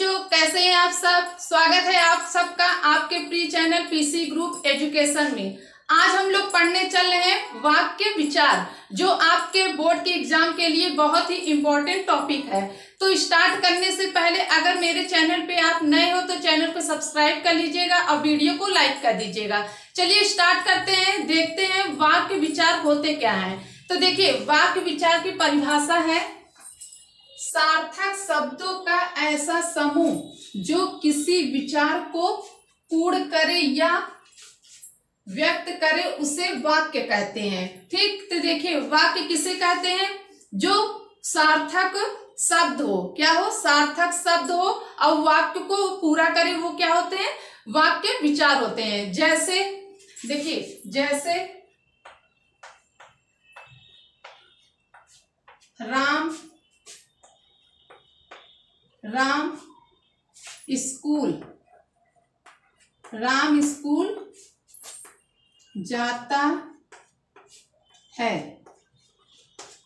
बच्चों, कैसे हैं आप सब। स्वागत है आप सबका आपके प्रिय चैनल पीसी ग्रुप एजुकेशन में। आज हम लोग पढ़ने चल रहे हैं वाक्य विचार, जो आपके बोर्ड के एग्जाम के लिए बहुत ही इम्पोर्टेंट टॉपिक है। तो स्टार्ट करने से पहले अगर मेरे चैनल पे आप नए हो तो चैनल को सब्सक्राइब कर लीजिएगा और वीडियो को लाइक कर दीजिएगा। चलिए स्टार्ट करते हैं, देखते हैं वाक्य विचार होते क्या हैं। तो देखिए, वाक्य विचार की परिभाषा है सार्थक शब्दों का ऐसा समूह जो किसी विचार को पूर्ण करे या व्यक्त करे, उसे वाक्य कहते हैं। ठीक, तो देखिए वाक्य किसे कहते हैं? जो सार्थक शब्द हो, क्या हो? सार्थक शब्द हो और वाक्य को पूरा करे, वो क्या होते हैं? वाक्य विचार होते हैं। जैसे देखिए, जैसे राम स्कूल जाता है।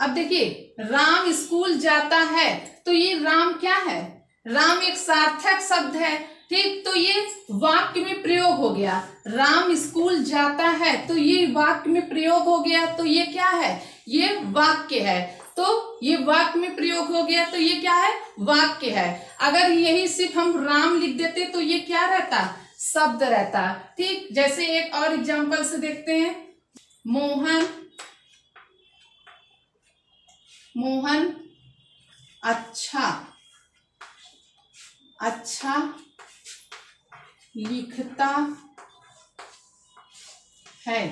अब देखिए, राम स्कूल जाता है, तो ये राम क्या है? राम एक सार्थक शब्द है। ठीक, तो ये वाक्य में प्रयोग हो गया। राम स्कूल जाता है, तो ये वाक्य में प्रयोग हो गया, तो ये क्या है? ये वाक्य है। तो ये वाक्य में प्रयोग हो गया, तो ये क्या है? वाक्य है। अगर यही सिर्फ हम राम लिख देते तो ये क्या रहता? शब्द रहता। ठीक, जैसे एक और एग्जांपल से देखते हैं। मोहन अच्छा लिखता है।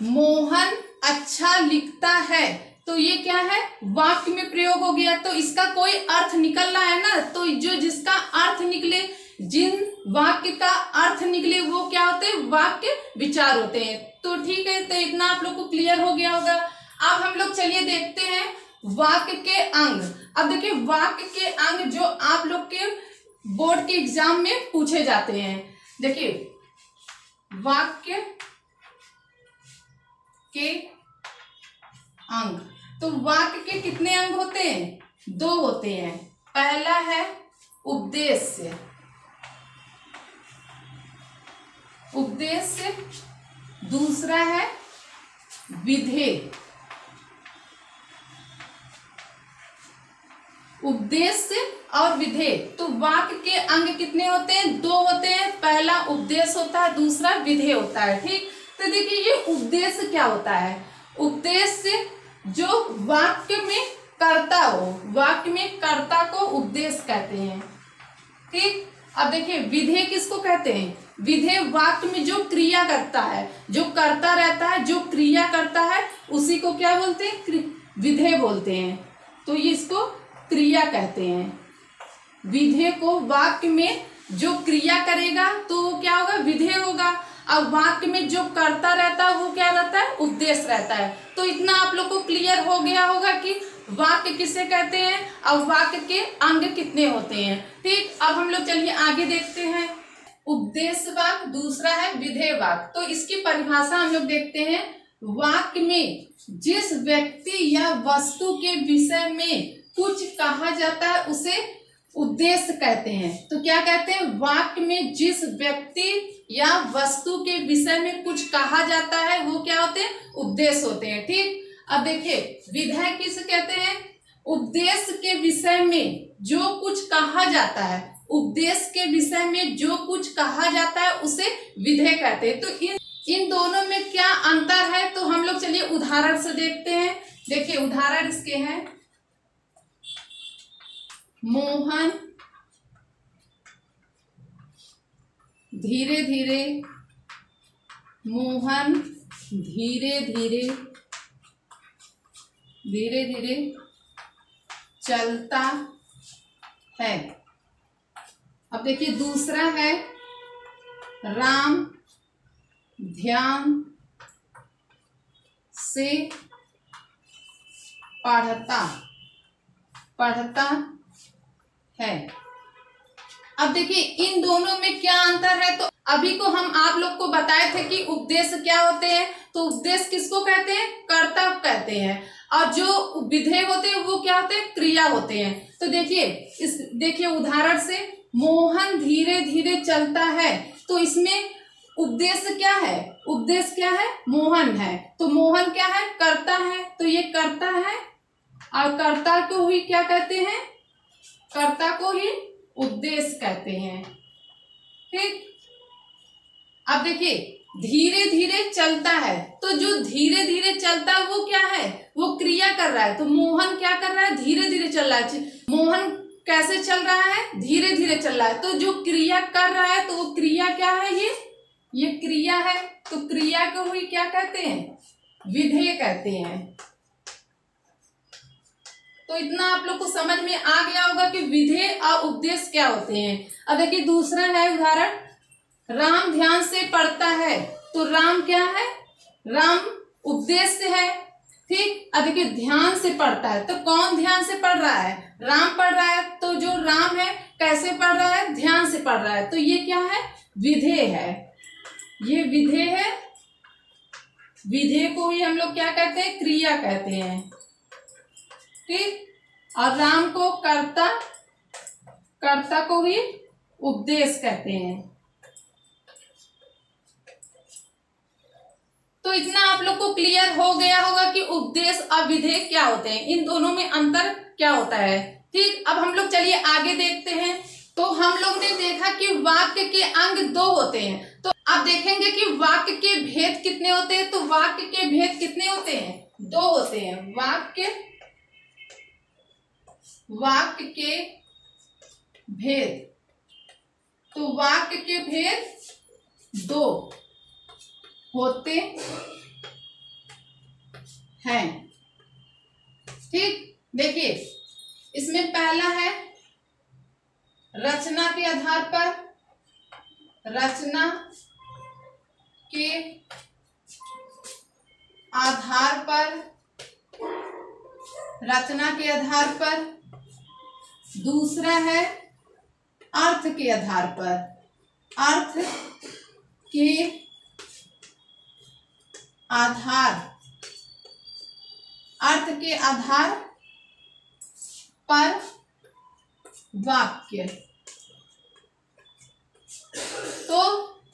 मोहन अच्छा लिखता है, तो ये क्या है? वाक्य में प्रयोग हो गया। तो इसका कोई अर्थ निकल रहा है ना, तो जो जिसका अर्थ निकले, जिन वाक्य का अर्थ निकले, वो क्या होते हैं? वाक्य विचार होते हैं। तो ठीक है, तो इतना आप लोग को क्लियर हो गया होगा। अब हम लोग चलिए देखते हैं वाक्य के अंग। अब देखिए, वाक्य के अंग जो आप लोग के बोर्ड के एग्जाम में पूछे जाते हैं। देखिए, वाक्य के अंग, तो वाक्य के कितने अंग होते हैं? 2 होते हैं। पहला है उद्देश्य, दूसरा है विधेय। उद्देश्य और विधेय, तो वाक्य के अंग कितने होते हैं? 2 होते हैं। पहला उद्देश्य होता है, दूसरा विधेय होता है। ठीक, तो देखिए ये उद्देश्य क्या होता है? उद्देश्य जो वाक्य में कर्ता हो, वाक्य में कर्ता को उद्देश्य कहते हैं। ठीक, अब देखिए विधेय किसको कहते हैं? विधेय वाक्य में जो क्रिया करता है, जो करता रहता है, जो क्रिया करता है, उसी को क्या बोलते हैं? विधेय बोलते हैं। तो ये इसको क्रिया कहते हैं। विधेय को वाक्य में जो क्रिया करेगा तो वो क्या होगा? विधेय होगा। अब वाक्य में जो करता रहता है वो क्या रहता है? उद्देश्य रहता है। तो इतना आप लोग को क्लियर हो गया होगा कि वाक्य किसे कहते हैं और वाक्य के अंग कितने होते हैं। ठीक, अब हम लोग चलिए आगे देखते हैं। उद्देश्य वाक्य, दूसरा है विधेय वाक्य। तो इसकी परिभाषा हम लोग देखते हैं। वाक्य में जिस व्यक्ति या वस्तु के विषय में कुछ कहा जाता है उसे उद्देश्य कहते हैं। तो क्या कहते हैं? वाक्य में जिस व्यक्ति या वस्तु के विषय में कुछ कहा जाता है वो क्या होते हैं? उद्देश्य होते हैं। ठीक, अब देखिए विधेय किसे कहते हैं? उद्देश्य के विषय में जो कुछ कहा जाता है, उद्देश्य के विषय में जो कुछ कहा जाता है उसे विधेय कहते हैं। तो इन दोनों में क्या अंतर है? तो हम लोग चलिए उदाहरण से देखते हैं। देखिए उदाहरण इसके हैं। मोहन धीरे धीरे चलता है। अब देखिए दूसरा है राम ध्यान से पढ़ता है। अब देखिए इन दोनों में क्या अंतर है? तो अभी को हम आप लोग को बताए थे कि उद्देश्य क्या होते हैं। तो उद्देश्य किसको कहते हैं? कर्ता कहते हैं। और जो विधेय होते हैं वो क्या होते हैं, क्रिया होते हैं। तो देखिए उदाहरण से, मोहन धीरे धीरे चलता है, तो इसमें उद्देश्य क्या है, उपदेश क्या है, मोहन है, तो मोहन क्या है, कर्ता है, तो ये कर्ता है और कर्ता को ही क्या कहते हैं, कर्ता को ही उद्देश्य कहते हैं। ठीक, अब देखिए धीरे धीरे चलता है, तो जो धीरे धीरे चलता है वो क्या है, वो क्रिया कर रहा है, तो मोहन क्या कर रहा है, धीरे धीरे चल रहा है। मोहन कैसे चल रहा है, धीरे धीरे चल रहा है, तो जो क्रिया कर रहा है तो वो क्रिया क्या है, ये क्रिया है, तो क्रिया को ही क्या कहते हैं, विधेय कहते हैं। तो इतना आप लोग को समझ में आ गया होगा कि विधेय और उपदेश क्या होते हैं। अब देखिए दूसरा है उदाहरण, राम ध्यान से पढ़ता है, तो राम क्या है, राम उद्देश्य है। ठीक, अब देखिए ध्यान से पढ़ता है, तो कौन ध्यान से पढ़ रहा है, राम पढ़ रहा है, तो जो राम है कैसे पढ़ रहा है, ध्यान से पढ़ रहा है, तो ये क्या है, विधेय है, ये विधेय है। विधेय को ही हम लोग क्या कहते हैं, क्रिया कहते हैं। ठीक, और राम को कर्ता, कर्ता को ही उपदेश कहते हैं। तो इतना आप लोग को क्लियर हो गया होगा कि उपदेश और विधेय क्या होते हैं, इन दोनों में अंतर क्या होता है। ठीक, अब हम लोग चलिए आगे देखते हैं। तो हम लोग ने देखा कि वाक्य के अंग दो होते हैं, तो आप देखेंगे कि वाक्य के भेद कितने होते हैं, तो वाक्य के भेद कितने होते हैं, दो होते हैं। वाक्य के भेद, तो वाक्य के भेद दो होते हैं। ठीक, देखिए इसमें पहला है रचना के आधार पर, रचना के आधार पर, रचना के आधार पर। दूसरा है अर्थ के आधार पर, अर्थ के आधार, अर्थ के आधार पर वाक्य। तो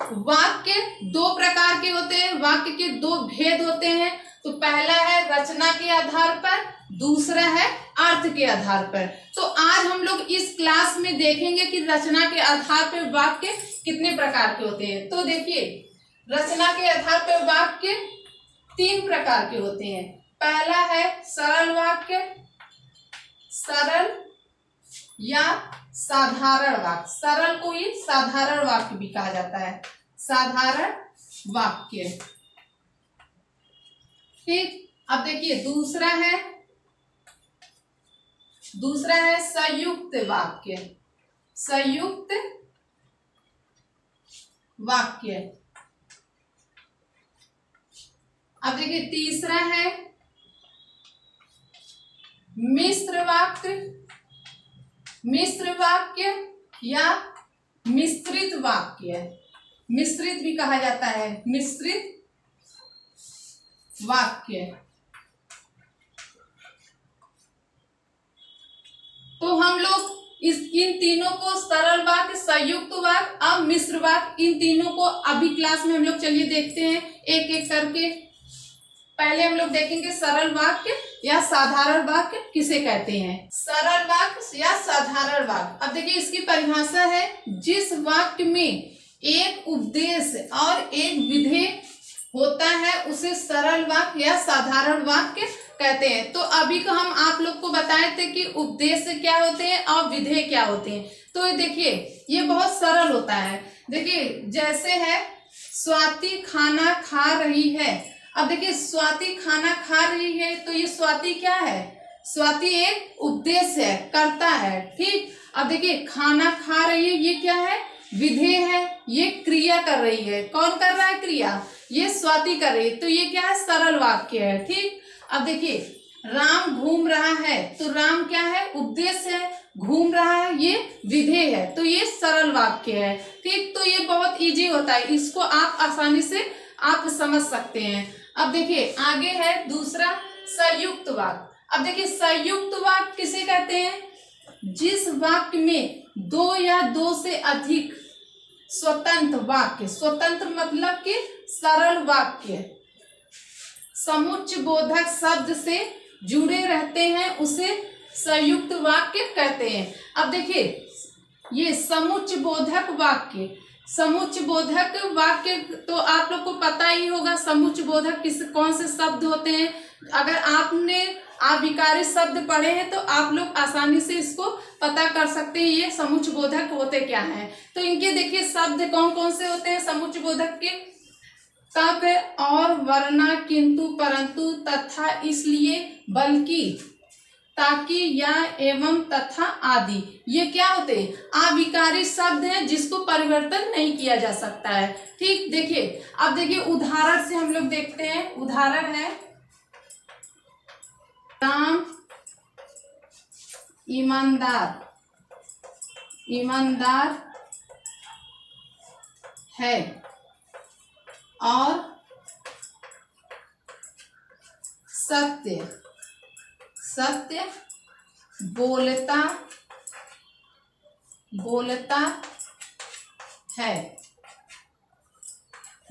वाक्य दो प्रकार के होते हैं, वाक्य के दो भेद होते हैं। तो पहला है रचना के आधार पर, दूसरा है अर्थ के आधार पर। तो आज हम लोग इस क्लास में देखेंगे कि रचना के आधार पर वाक्य कितने प्रकार के होते हैं। तो देखिए रचना के आधार पर वाक्य तीन प्रकार के होते हैं। पहला है सरल वाक्य, सरल या साधारण वाक्य, सरल को ही साधारण वाक्य भी कहा जाता है, साधारण वाक्य। ठीक, अब देखिए दूसरा है संयुक्त वाक्य, संयुक्त वाक्य। अब देखिए तीसरा है मिश्र वाक्य, मिश्र वाक्य या मिश्रित वाक्य, मिश्रित भी कहा जाता है, मिश्रित वाक्य। तो हम लोग इन तीनों को, सरल वाक्य, संयुक्त वाक्य और मिश्र वाक्य, इन तीनों को अभी क्लास में हम लोग चलिए देखते हैं एक एक करके। पहले हम लोग देखेंगे सरल वाक्य या साधारण वाक्य किसे कहते हैं। सरल वाक्य या साधारण वाक्य, अब देखिए इसकी परिभाषा है, जिस वाक्य में एक उपदेश और एक विधेय होता है उसे सरल वाक्य या साधारण वाक्य कहते हैं। तो अभी को हम आप लोग को बताए थे कि उपदेश क्या होते हैं और विधेय क्या होते हैं। तो देखिए ये बहुत सरल होता है। देखिए जैसे है स्वाति खाना खा रही है। अब देखिए स्वाति खाना खा रही है, तो ये स्वाति क्या है, स्वाति एक उपदेश है, कर्ता है। ठीक, अब देखिए खाना खा रही है, ये क्या है, विधेय है, ये क्रिया कर रही है। कौन कर रहा है क्रिया, ये स्वाति कर रही है, तो ये क्या है, सरल वाक्य है। ठीक, अब देखिए राम घूम रहा है, तो राम क्या है, उपदेश है, घूम रहा है ये विधेय है, तो ये सरल वाक्य है। ठीक, तो ये बहुत इजी होता है, इसको आप आसानी से आप समझ सकते हैं। अब देखिए आगे है दूसरा संयुक्त वाक्य। अब देखिए संयुक्त वाक्य किसे कहते हैं? जिस वाक्य में दो या दो से अधिक स्वतंत्र वाक्य, स्वतंत्र मतलब कि सरल वाक्य समुच्चय बोधक शब्द से जुड़े रहते हैं, उसे संयुक्त वाक्य कहते हैं। अब देखिए ये समुच्चय बोधक वाक्य, समुच्चय बोधक वाक्य तो आप लोग को पता ही होगा समुच्चय बोधक कौन से शब्द होते हैं। अगर आपने विकारी शब्द पढ़े हैं तो आप लोग आसानी से इसको पता कर सकते हैं ये समुच्चय बोधक होते क्या हैं। तो इनके देखिए शब्द कौन कौन से होते हैं समुच्चय बोधक के? तब, और, वरना, किंतु, परंतु, तथा, इसलिए, बल्कि, ताकि, या, एवं, तथा आदि। ये क्या होते हैं? अविकारी शब्द हैं जिसको परिवर्तन नहीं किया जा सकता है। ठीक, देखिए अब देखिए उदाहरण से हम लोग देखते हैं। उदाहरण है राम ईमानदार, ईमानदार है और सत्य, सत्य बोलता, बोलता है,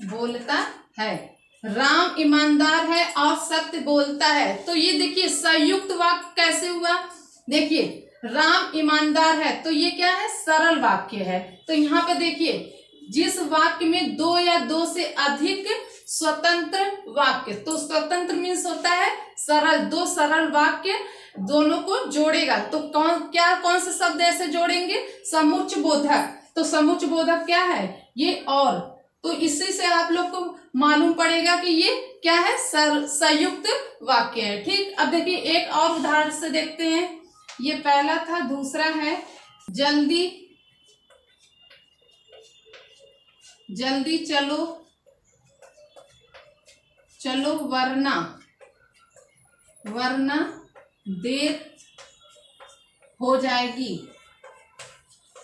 बोलता है। राम ईमानदार है और सत्य बोलता है। तो ये देखिए संयुक्त वाक्य कैसे हुआ? देखिए राम ईमानदार है तो ये क्या है? सरल वाक्य है। तो यहाँ पे देखिए जिस वाक्य में दो या दो से अधिक स्वतंत्र वाक्य, तो स्वतंत्र मीन्स होता है सरल, दो सरल वाक्य दोनों को जोड़ेगा। तो कौन से शब्द ऐसे जोड़ेंगे? समुच्चय बोधक। तो समुच्चय बोधक क्या है? ये और। तो इसी से आप लोग को मालूम पड़ेगा कि ये क्या है? संयुक्त वाक्य है। ठीक, अब देखिए एक और उदाहरण से देखते हैं। ये पहला था, दूसरा है जल्दी, जल्दी चलो, चलो, वरना, वरना देर हो जाएगी,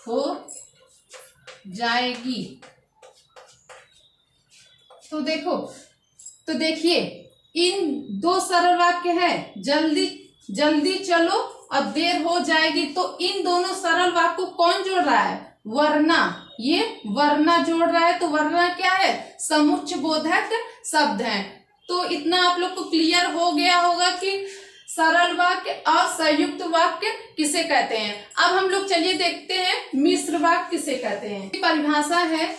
हो जाएगी। तो देखो, तो देखिए इन दो सरल वाक्य है, जल्दी, जल्दी चलो और देर हो जाएगी। तो इन दोनों सरल वाक्य को कौन जोड़ रहा है? वरना। ये वरना जोड़ रहा है। तो वरना क्या है? समुच्चय बोधक शब्द है। तो इतना आप लोग को क्लियर हो गया होगा कि सरल वाक्य और संयुक्त वाक्य किसे कहते हैं। अब हम लोग चलिए देखते हैं मिश्र वाक्य किसे कहते हैं। परिभाषा है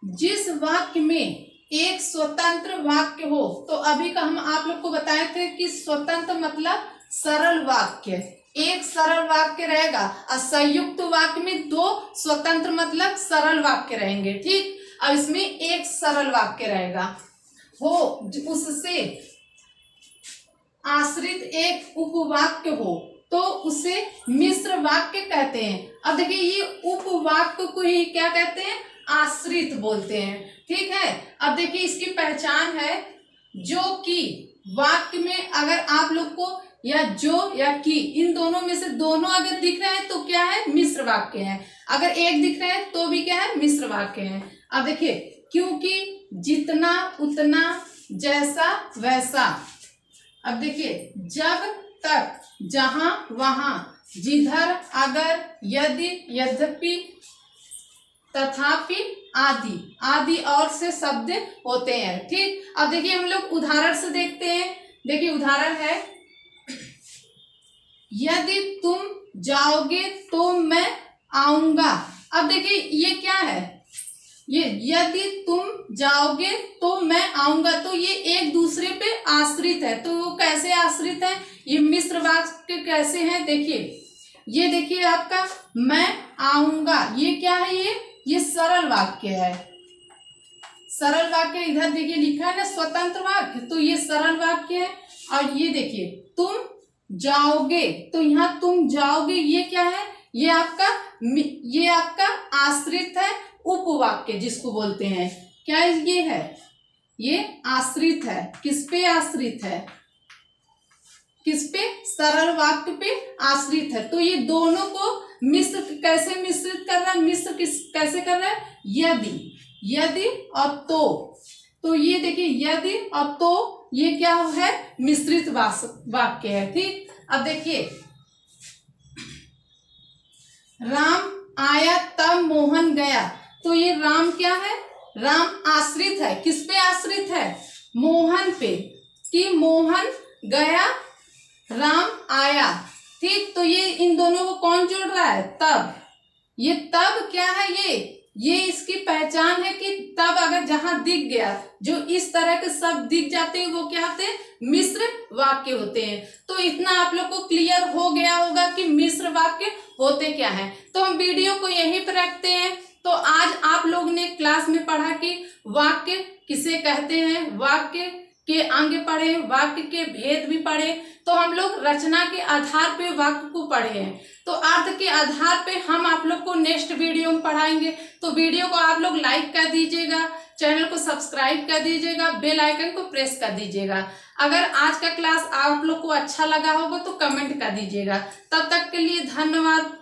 जिस वाक्य में एक स्वतंत्र वाक्य हो। तो अभी का हम आप लोग को बताए थे कि स्वतंत्र मतलब सरल वाक्य, एक सरल वाक्य रहेगा और संयुक्त वाक्य में दो स्वतंत्र मतलब सरल वाक्य रहेंगे। ठीक, और इसमें एक सरल वाक्य रहेगा हो, उससे आश्रित एक उपवाक्य हो तो उसे मिश्र वाक्य कहते हैं। अब देखिए ये उपवाक्य को ही क्या कहते हैं? आश्रित बोलते हैं। ठीक है, अब देखिए इसकी पहचान है जो कि वाक्य में अगर आप लोग को या जो या कि इन दोनों में से दोनों अगर दिख रहे हैं तो क्या है? मिश्र वाक्य है। अगर एक दिख रहे हैं तो भी क्या है? मिश्र वाक्य है। अब देखिए क्योंकि, जितना, उतना, जैसा, वैसा। अब देखिए जब, तक, जहां, वहां, जिधर, अगर, यदि, यद्यपि, तथापि, आदि, आदि और से शब्द होते हैं। ठीक, अब देखिए हम लोग उदाहरण से देखते हैं। देखिए उदाहरण है यदि तुम जाओगे तो मैं आऊंगा। अब देखिए ये क्या है? ये यदि तुम जाओगे तो मैं आऊंगा। तो ये एक दूसरे पे आश्रित है। तो वो कैसे आश्रित है? ये मिश्र वाक्य कैसे हैं? देखिए ये देखिए आपका मैं आऊंगा, ये क्या है? ये सरल वाक्य है। सरल वाक्य इधर देखिए लिखा है ना स्वतंत्र वाक्य, तो ये सरल वाक्य है। और ये देखिए तुम जाओगे, तो यहाँ तुम जाओगे ये क्या है? ये आपका आश्रित है, उपवाक्य जिसको बोलते हैं। क्या ये है? ये आश्रित है। किस पे आश्रित है? किस पे? सरल वाक्य पे आश्रित है। तो ये दोनों को मिश्र कैसे मिश्रित कर रहा है? मिश्र कैसे कर रहा है? यदि, यदि और तो, तो ये देखिए यदि और तो ये क्या है, मिश्रित वाक्य है। ठीक, अब देखिए राम आया तब मोहन गया, तो ये राम क्या है, राम आश्रित है, किस पे आश्रित है, मोहन पे, कि मोहन गया राम आया। ठीक, तो ये इन दोनों को कौन जोड़ रहा है, तब। ये तब क्या है, ये इसकी पहचान है कि तब अगर जहां दिख गया, जो इस तरह के शब्द दिख जाते हैं वो क्या होते हैं, मिश्र वाक्य होते हैं। तो इतना आप लोग को क्लियर हो गया होगा कि मिश्र वाक्य होते क्या हैं। तो हम वीडियो को यहीं पर रखते हैं। तो आज आप लोग ने क्लास में पढ़ा कि वाक्य किसे कहते हैं, वाक्य के अंग पढ़े, वाक्य के भेद भी पढ़े। तो हम लोग रचना के आधार पे वाक्य को पढ़े हैं, तो अर्थ के आधार पे हम आप लोग को नेक्स्ट वीडियो में पढ़ाएंगे। तो वीडियो को आप लोग लाइक कर दीजिएगा, चैनल को सब्सक्राइब कर दीजिएगा, बेल आइकन को प्रेस कर दीजिएगा। अगर आज का क्लास आप लोग को अच्छा लगा होगा तो कमेंट कर दीजिएगा। तब तक के लिए धन्यवाद।